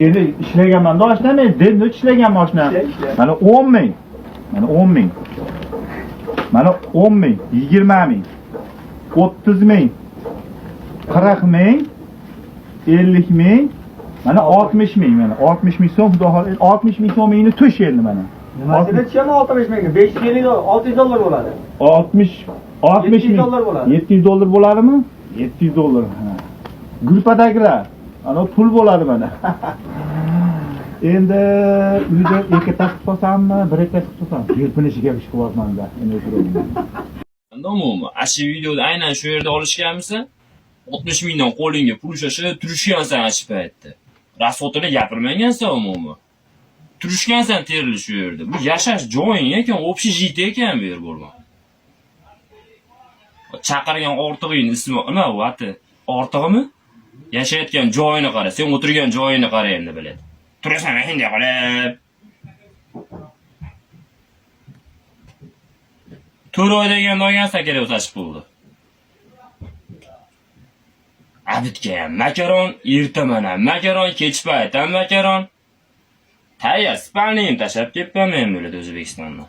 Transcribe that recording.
Endi ishlaganman doshna men denda ishlagan mashina. Mana 10 ming. Mana 10 ming. Mana 10 ming, 20 ming, 30 ming, 40 ming, 50 ming, mana 60 ming, mana 60 ming so'm, xudo xohlasa 60 ming so'mingni tush endi mana. Nimasida tushaman 60 mingga? 550 600 dollar bo'ladi. 60 ming dollar bo'ladi. 700 dollar bo'ladimi? 700 dollar. Gruppadagilar, ana pul bo'ladi mana. Endi uyda ikki taqib qolsammi, bir ikki taqib qolsam, yelpinishiga ish qilyapman-da. Endi o'tiraman. Umuman, ashi videoda aynan shu yerda olishganmisa, 60 mingdan qo'lingga pul shoshib turishgansan ashi paytda. Rasxotini gapirmagansan umuman. Turishgansan terili shu yerda. Bu yashash joying ekan, общежит ekan bu yer bo'lgan. Chaqirgan ortig'ingni ismi nima vati? Ortig'imi? Yashayotgan joyini qara, sen o'tirgan joyini qara endi biladi. Turasan endi qilib. 4 oy deganda olgansan kerak o'tashib bo'ldi. Abidga ham makaron, ertaman ham makaron, kech payt ham makaron. Tayyor spalni ham tashlab ketganman men bo'ladi O'zbekistondan.